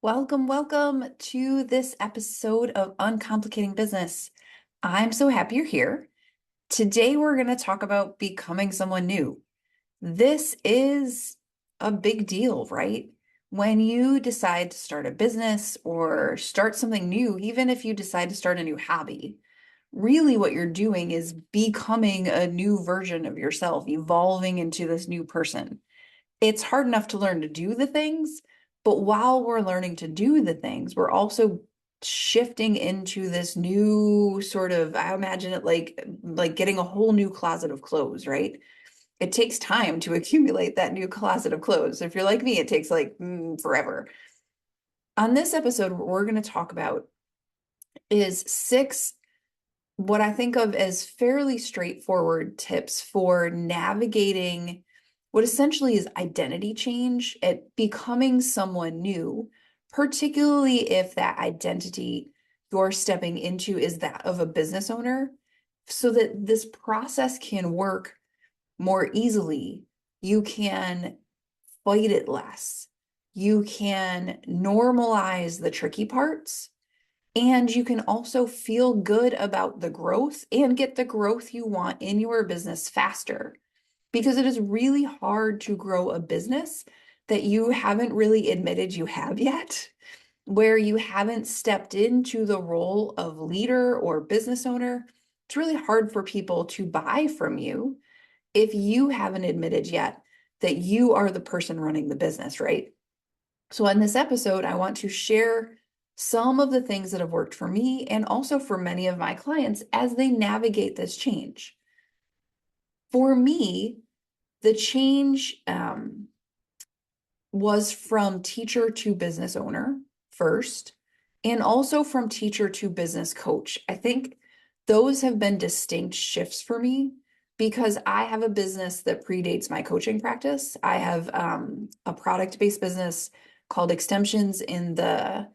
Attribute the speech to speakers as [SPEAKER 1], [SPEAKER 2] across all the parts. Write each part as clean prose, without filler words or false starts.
[SPEAKER 1] Welcome to this episode of Uncomplicating Business. I'm so happy you're here. Today, we're going to talk about becoming someone new. This is a big deal, right? When you decide to start a business or start something new, even if you decide to start a new hobby, really what you're doing is becoming a new version of yourself, evolving into this new person. It's hard enough to learn to do the things, but while we're learning to do the things, we're also shifting into this new sort of, I imagine it like getting a whole new closet of clothes, right? It takes time to accumulate that new closet of clothes. If you're like me, it takes like forever. On this episode, what we're going to talk about is six what I think of as fairly straightforward tips for navigating what essentially is identity change at becoming someone new, particularly if that identity you're stepping into is that of a business owner, so that this process can work more easily. You can fight it less. You can normalize the tricky parts and you can also feel good about the growth and get the growth you want in your business faster. Because it is really hard to grow a business that you haven't really admitted you have yet, where you haven't stepped into the role of leader or business owner. It's really hard for people to buy from you if you haven't admitted yet that you are the person running the business, right? So, in this episode, I want to share some of the things that have worked for me and also for many of my clients as they navigate this change. For me, the change was from teacher to business owner first, and also from teacher to business coach. I think those have been distinct shifts for me because I have a business that predates my coaching practice. I have a product-based business called Extensions in the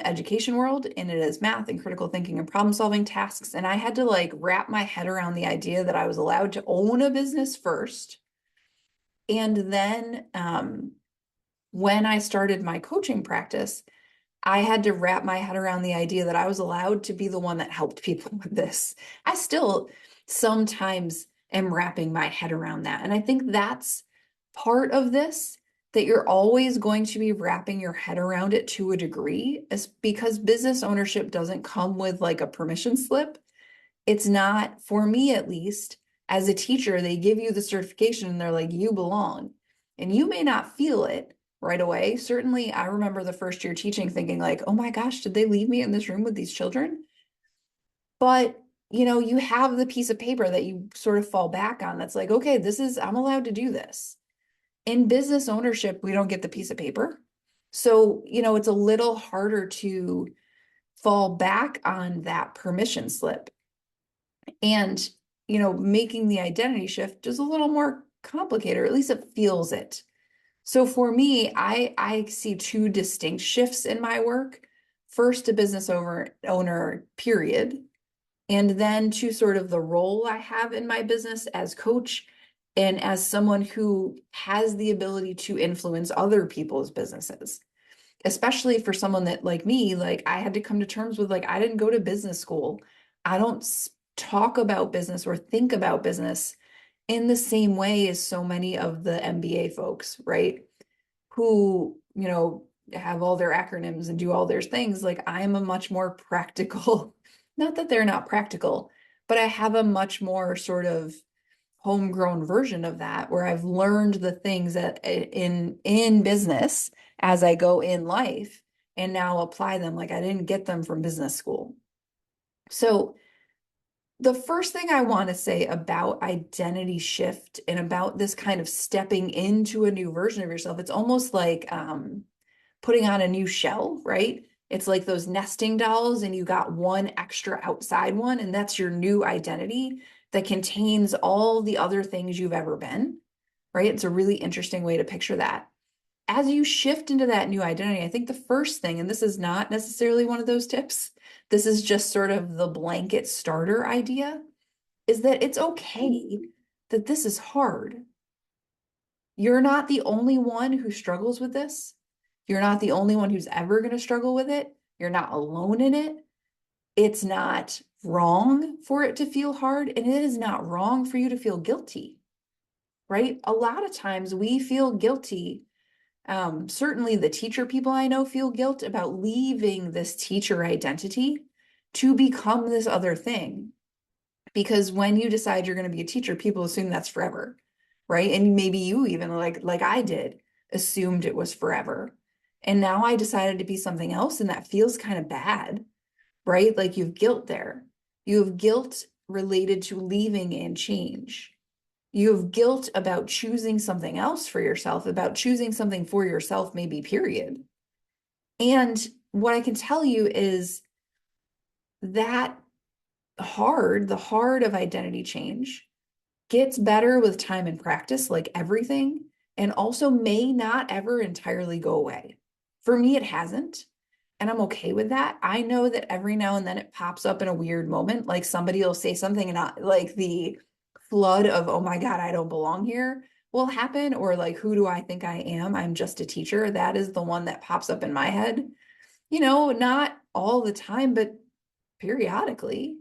[SPEAKER 1] education world, and it is math and critical thinking and problem solving tasks. And I had to like wrap my head around the idea that I was allowed to own a business first. And then when I started my coaching practice, I had to wrap my head around the idea that I was allowed to be the one that helped people with this. I still sometimes am wrapping my head around that. And I think that's part of this, that you're always going to be wrapping your head around it to a degree, is because business ownership doesn't come with like a permission slip. It's not, for me at least, as a teacher, they give you the certification and they're like, you belong. And you may not feel it right away. Certainly, I remember the first year teaching thinking like, oh my gosh, did they leave me in this room with these children? But you have the piece of paper that you sort of fall back on that's like, okay, I'm allowed to do this. In business ownership, we don't get the piece of paper. So, it's a little harder to fall back on that permission slip. And, making the identity shift is a little more complicated, or at least it feels it. So for me, I see two distinct shifts in my work. First, a owner, period, and then to sort of the role I have in my business as coach and as someone who has the ability to influence other people's businesses. Especially for someone that like me, like I had to come to terms with like I didn't go to business school. I don't talk about business or think about business in the same way as so many of the MBA folks, right? Who, have all their acronyms and do all their things. Like I am a much more practical, not that they're not practical, but I have a much more sort of homegrown version of that where I've learned the things that in business as I go in life and now apply them like I didn't get them from business school. So the first thing I want to say about identity shift and about this kind of stepping into a new version of yourself, it's almost like putting on a new shell, right? It's like those nesting dolls, and you got one extra outside one, and that's your new identity that contains all the other things you've ever been, right? It's a really interesting way to picture that. As you shift into that new identity, I think the first thing, and this is not necessarily one of those tips, this is just sort of the blanket starter idea, is that it's okay that this is hard. You're not the only one who struggles with this. You're not the only one who's ever going to struggle with it. You're not alone in it. It's not wrong for it to feel hard, and it is not wrong for you to feel guilty, right? A lot of times we feel guilty. Certainly the teacher people I know feel guilt about leaving this teacher identity to become this other thing. Because when you decide you're going to be a teacher, people assume that's forever, right? And maybe you even like I did, assumed it was forever. And now I decided to be something else, and that feels kind of bad, right? Like you have guilt there. You have guilt related to leaving and change. You have guilt about choosing something else for yourself, about choosing something for yourself, maybe, period. And what I can tell you is that the hard of identity change gets better with time and practice, like everything, and also may not ever entirely go away. For me, it hasn't. And I'm okay with that. I know that every now and then it pops up in a weird moment, like somebody will say something and like the flood of, oh my God, I don't belong here will happen. Or like, who do I think I am? I'm just a teacher. That is the one that pops up in my head. Not all the time, but periodically.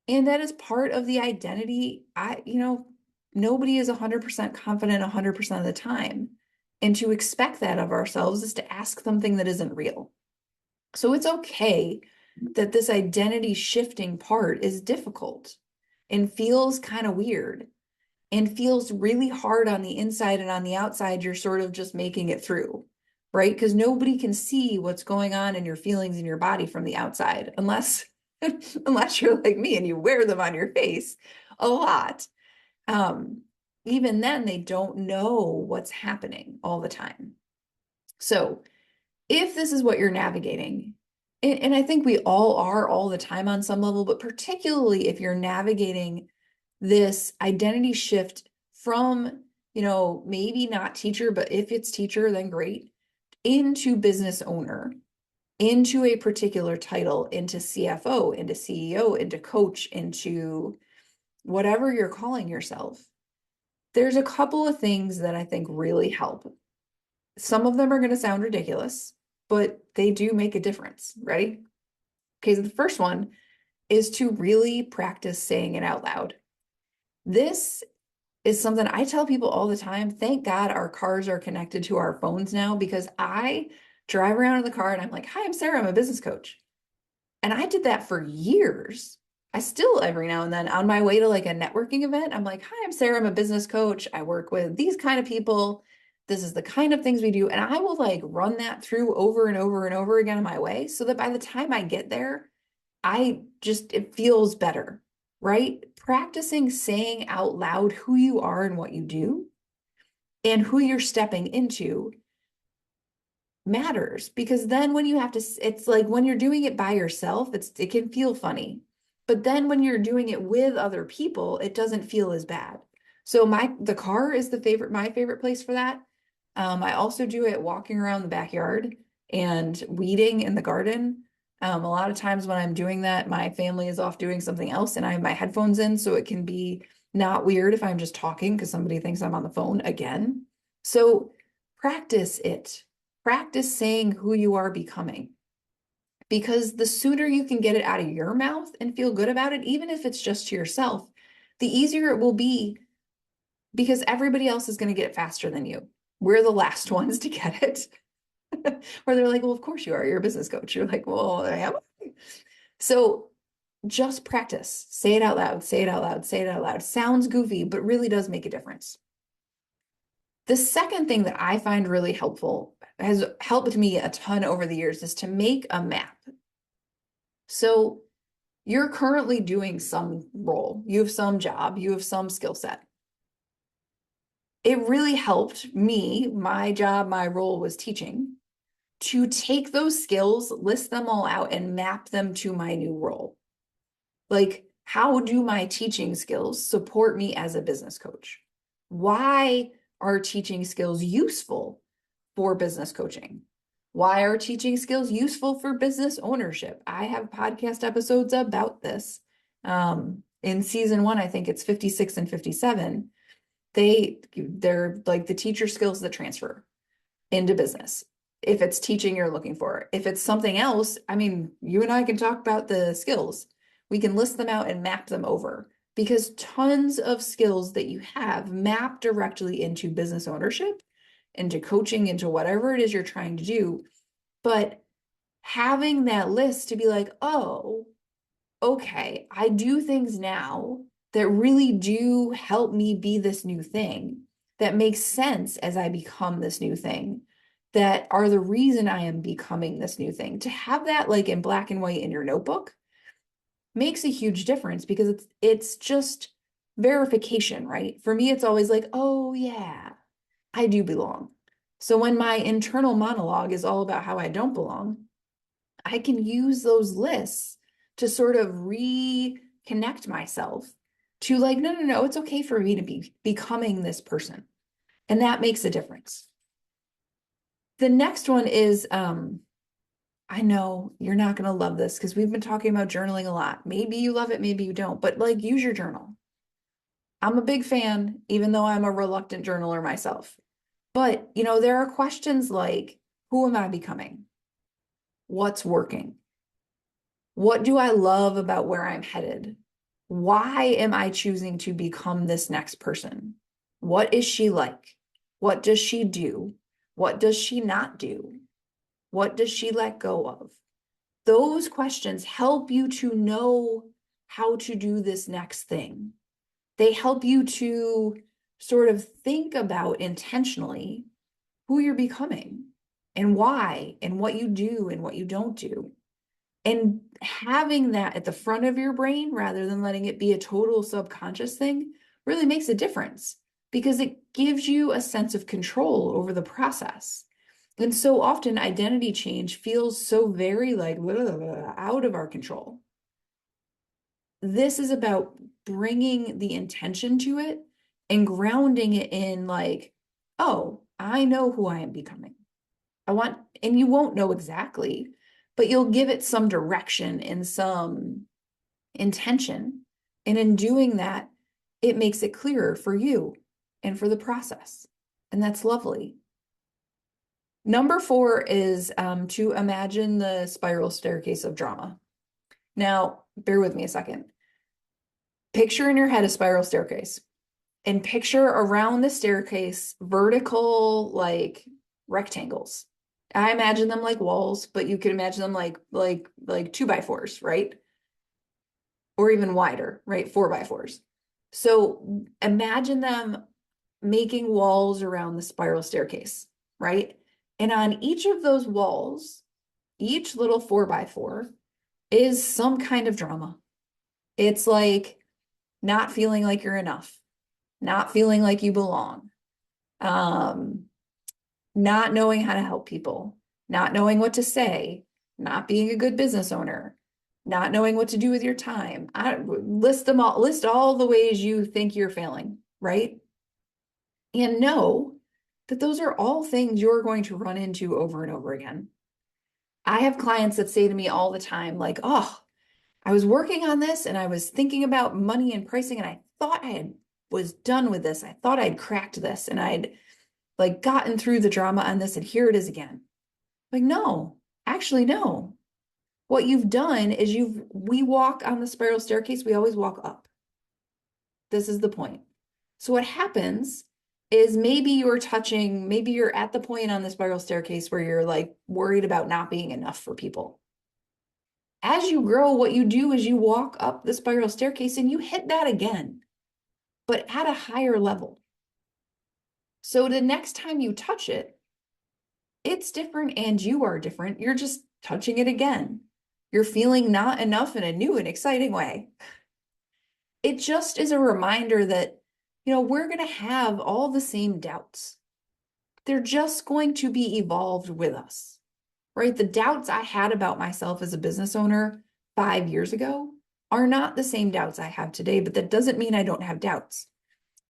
[SPEAKER 1] And that is part of the identity. Nobody is 100% confident 100% of the time. And to expect that of ourselves is to ask something that isn't real. So it's okay that this identity shifting part is difficult and feels kind of weird and feels really hard on the inside, and on the outside, you're sort of just making it through, right? Because nobody can see what's going on in your feelings in your body from the outside, unless you're like me and you wear them on your face a lot. Even then, they don't know what's happening all the time. So if this is what you're navigating, and I think we all are all the time on some level, but particularly if you're navigating this identity shift from, maybe not teacher, but if it's teacher, then great, into business owner, into a particular title, into CFO, into CEO, into coach, into whatever you're calling yourself, there's a couple of things that I think really help. Some of them are going to sound ridiculous, but they do make a difference. Ready? Okay, so the first one is to really practice saying it out loud. This is something I tell people all the time. Thank God our cars are connected to our phones now, because I drive around in the car and I'm like, hi, I'm Sarah, I'm a business coach. And I did that for years. I still, every now and then, on my way to like a networking event, I'm like, hi, I'm Sarah, I'm a business coach. I work with these kind of people. This is the kind of things we do. And I will like run that through over and over and over again on my way, so that by the time I get there, it feels better, right? Practicing saying out loud who you are and what you do and who you're stepping into matters, because then when you have to, it's like when you're doing it by yourself, it can feel funny. But then when you're doing it with other people, it doesn't feel as bad. So the car is my favorite place for that. I also do it walking around the backyard and weeding in the garden. A lot of times when I'm doing that, my family is off doing something else and I have my headphones in, so it can be not weird if I'm just talking because somebody thinks I'm on the phone again. So practice it. Practice saying who you are becoming, because the sooner you can get it out of your mouth and feel good about it, even if it's just to yourself, the easier it will be, because everybody else is going to get it faster than you. We're the last ones to get it. Or they're like, well, of course you are. You're a business coach. You're like, well, I am. So just practice. Say it out loud. Say it out loud. Say it out loud. Sounds goofy, but really does make a difference. The second thing that I find really helpful, has helped me a ton over the years, is to make a map. So you're currently doing some role, you have some job, you have some skill set. It really helped me, my job, my role was teaching, to take those skills, list them all out, and map them to my new role. Like, how do my teaching skills support me as a business coach? Why are teaching skills useful for business coaching? Why are teaching skills useful for business ownership? I have podcast episodes about this. In season 1, I think it's 56 and 57. They're like the teacher skills that transfer into business. if it's teaching you're looking for. If it's something else, I mean, you and I can talk about the skills. We can list them out and map them over because tons of skills that you have map directly into business ownership, into coaching, into whatever it is you're trying to do. But having that list to be like, oh, okay, I do things now that really do help me be this new thing, that makes sense as I become this new thing, that are the reason I am becoming this new thing. To have that like in black and white in your notebook makes a huge difference because it's just verification, right? For me, it's always like, oh yeah, I do belong. So when my internal monologue is all about how I don't belong, I can use those lists to sort of reconnect myself to like, no, no, no, it's okay for me to be becoming this person. And that makes a difference. The next one is, I know you're not going to love this because we've been talking about journaling a lot. Maybe you love it, maybe you don't, but like use your journal. I'm a big fan, even though I'm a reluctant journaler myself. But, there are questions like, who am I becoming? What's working? What do I love about where I'm headed? Why am I choosing to become this next person? What is she like? What does she do? What does she not do? What does she let go of? Those questions help you to know how to do this next thing. They help you to sort of think about intentionally who you're becoming and why and what you do and what you don't do. And having that at the front of your brain rather than letting it be a total subconscious thing really makes a difference because it gives you a sense of control over the process. And so often identity change feels so very like out of our control. This is about bringing the intention to it and grounding it in like, oh, I know who I am becoming. And you won't know exactly, but you'll give it some direction and some intention. And in doing that, it makes it clearer for you and for the process. And that's lovely. Number 4 is to imagine the spiral staircase of drama. Now, bear with me a second. Picture in your head a spiral staircase and picture around the staircase vertical like rectangles. I imagine them like walls, but you could imagine them like 2x4s, right? Or even wider, right? 4x4s. So imagine them making walls around the spiral staircase, right? And on each of those walls, each little 4x4 is some kind of drama. It's like not feeling like you're enough, not feeling like you belong, not knowing how to help people, not knowing what to say, not being a good business owner, not knowing what to do with your time. List all the ways you think you're failing, right? And know that those are all things you're going to run into over and over again. I have clients that say to me all the time, like, oh, I was working on this and I was thinking about money and pricing and I thought was done with this. I thought I'd cracked this and I'd like gotten through the drama on this and here it is again. Like, no, actually, no. What you've done is we walk on the spiral staircase, we always walk up. This is the point. So what happens is maybe you're at the point on the spiral staircase where you're like worried about not being enough for people. As you grow, what you do is you walk up the spiral staircase and you hit that again, but at a higher level. So the next time you touch it, it's different and you are different. You're just touching it again. You're feeling not enough in a new and exciting way. It just is a reminder that, we're going to have all the same doubts. They're just going to be evolved with us, right? The doubts I had about myself as a business owner 5 years ago are not the same doubts I have today, but that doesn't mean I don't have doubts.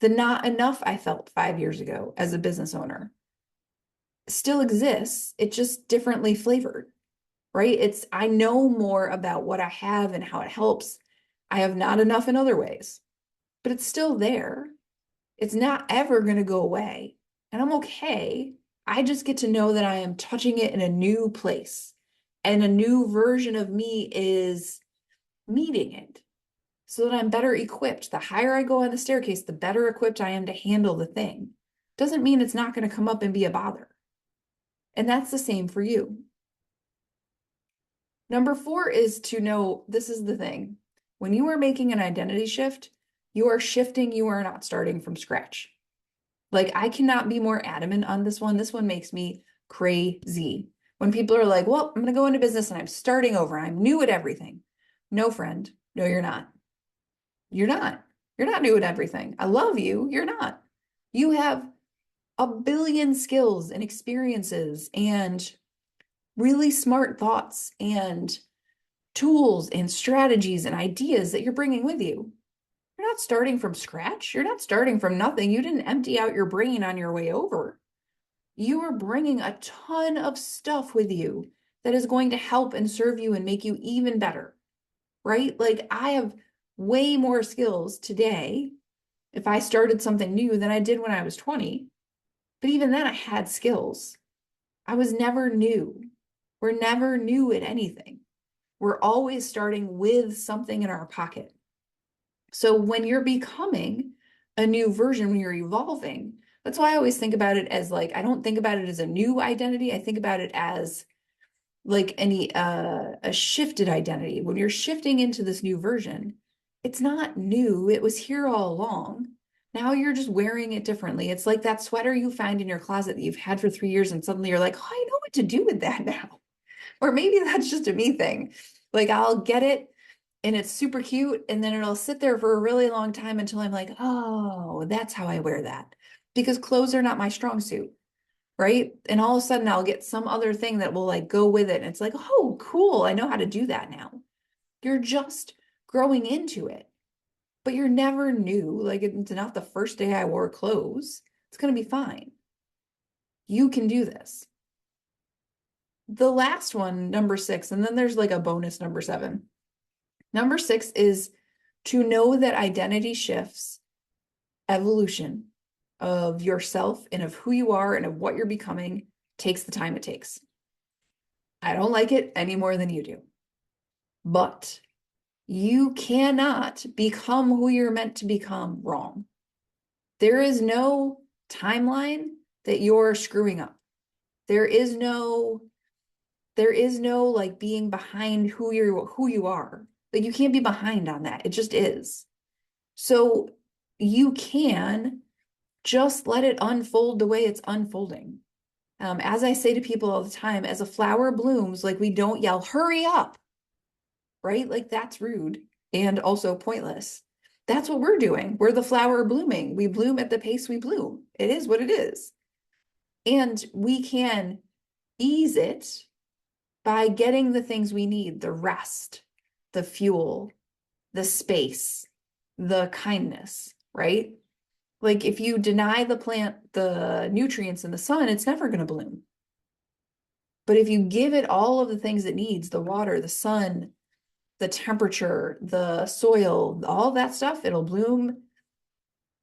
[SPEAKER 1] The not enough I felt 5 years ago as a business owner still exists. It's just differently flavored, right? I know more about what I have and how it helps. I have not enough in other ways, but it's still there. It's not ever going to go away. And I'm okay I just get to know that I am touching it in a new place, and a new version of me is meeting it so that I'm better equipped. The higher I go on the staircase, the better equipped I am to handle the thing. Doesn't mean it's not going to come up and be a bother. And that's the same for you. Number 4 is to know, this is the thing. When you are making an identity shift, you are shifting, you are not starting from scratch. Like, I cannot be more adamant on this one. This one makes me crazy. When people are like, well, I'm going to go into business and I'm starting over. I'm new at everything. No, friend. No, you're not. You're not. You're not new at everything. I love you. You're not. You have a billion skills and experiences and really smart thoughts and tools and strategies and ideas that you're bringing with you. You're not starting from scratch. You're not starting from nothing. You didn't empty out your brain on your way over. You are bringing a ton of stuff with you that is going to help and serve you and make you even better, right? Like, I have way more skills today if I started something new than I did when I was 20. But even then, I had skills. I was never new. We're never new at anything. We're always starting with something in our pocket. So when you're becoming a new version, when you're evolving, that's why I always think about it as like, I don't think about it as a new identity. I think about it as like a shifted identity. When you're shifting into this new version, it's not new. It was here all along. Now you're just wearing it differently. It's like that sweater you find in your closet that you've had for 3 years, and suddenly you're like, oh, I know what to do with that now. Or maybe that's just a me thing. Like, I'll get it and it's super cute, and then it'll sit there for a really long time until I'm like, oh, that's how I wear that. Because clothes are not my strong suit, right? And all of a sudden I'll get some other thing that will like go with it. And it's like, oh, cool. I know how to do that now. You're just growing into it, but you're never new. Like, it's not the first day I wore clothes. It's going to be fine. You can do this. The last one, number 6, and then there's like a bonus number 7. Number 6 is to know that identity shifts, evolution of yourself and of who you are and of what you're becoming takes the time it takes. I don't like it any more than you do. But you cannot become who you're meant to become wrong. There is no timeline that you're screwing up. There is no like being behind who you are. Like, you can't be behind on that. It just is. So you can just let it unfold the way it's unfolding. As I say to people all the time, as a flower blooms, like, we don't yell, hurry up, right? Like, that's rude and also pointless. That's what we're doing. We're the flower blooming. We bloom at the pace we bloom. It is what it is. And we can ease it by getting the things we need, the rest, the fuel, the space, the kindness, right? Like, if you deny the plant the nutrients in the sun, it's never going to bloom. But if you give it all of the things it needs, the water, the sun, the temperature, the soil, all that stuff, it'll bloom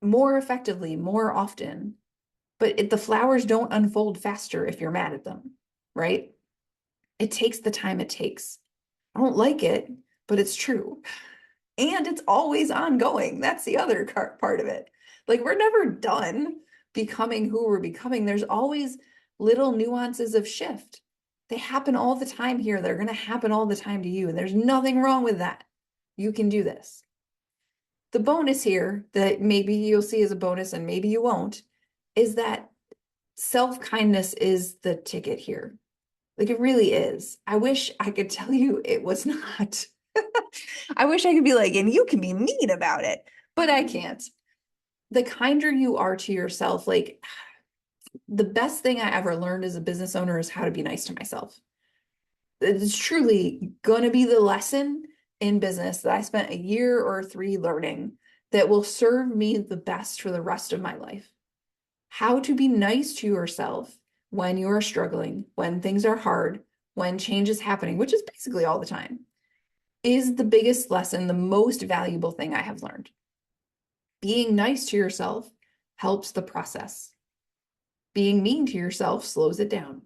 [SPEAKER 1] more effectively, more often. But the flowers don't unfold faster if you're mad at them, right? It takes the time it takes. I don't like it, but it's true. And it's always ongoing. That's the other part of it. Like, we're never done becoming who we're becoming. There's always little nuances of shift. They happen all the time here. They're going to happen all the time to you. And there's nothing wrong with that. You can do this. The bonus here that maybe you'll see as a bonus and maybe you won't is that self-kindness is the ticket here. Like, it really is. I wish I could tell you it was not. I wish I could be like, and you can be mean about it, but I can't. The kinder you are to yourself, like, the best thing I ever learned as a business owner is how to be nice to myself. It's truly going to be the lesson in business that I spent a year or 3 learning that will serve me the best for the rest of my life. How to be nice to yourself when you are struggling, when things are hard, when change is happening, which is basically all the time, is the biggest lesson, the most valuable thing I have learned. Being nice to yourself helps the process. Being mean to yourself slows it down.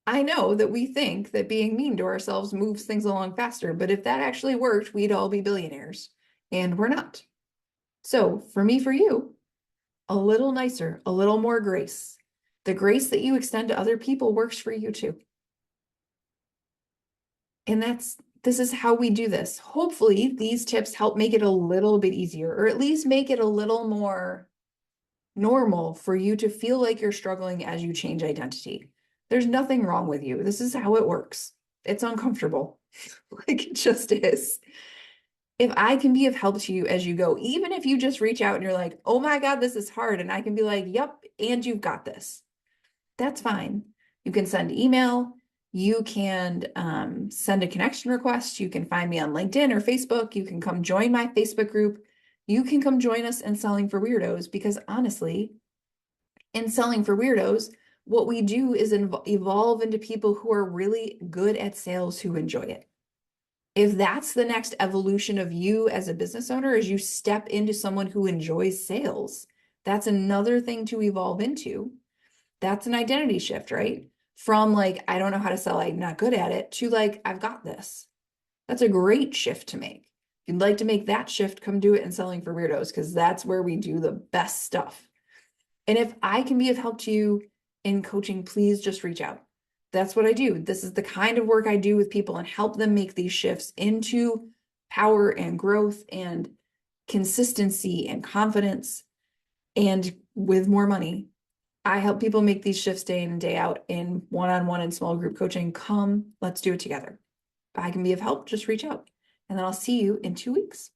[SPEAKER 1] I know that we think that being mean to ourselves moves things along faster, but if that actually worked, we'd all be billionaires, and we're not. So for me, for you, a little nicer, a little more grace. The grace that you extend to other people works for you too. And this is how we do this. Hopefully, these tips help make it a little bit easier, or at least make it a little more normal for you to feel like you're struggling as you change identity. There's nothing wrong with you. This is how it works. It's uncomfortable. Like it just is. If I can be of help to you as you go, even if you just reach out and you're like, oh my God, this is hard. And I can be like, yep, and you've got this. That's fine. You can send email. You can send a connection request. You can find me on LinkedIn or Facebook. You can come join my Facebook group. You can come join us in Selling for Weirdos, because honestly, in Selling for Weirdos, what we do is evolve into people who are really good at sales, who enjoy it. If that's the next evolution of you as a business owner, as you step into someone who enjoys sales, that's another thing to evolve into. That's an identity shift, right? From like, I don't know how to sell, I'm not good at it, to like, I've got this. That's a great shift to make. If you'd like to make that shift, come do it in Selling for Weirdos, because that's where we do the best stuff. And if I can be of help to you in coaching, please just reach out. That's what I do. This is the kind of work I do with people and help them make these shifts into power and growth and consistency and confidence and with more money. I help people make these shifts day in and day out in one-on-one and small group coaching. Come, let's do it together. If I can be of help, just reach out. And then I'll see you in 2 weeks.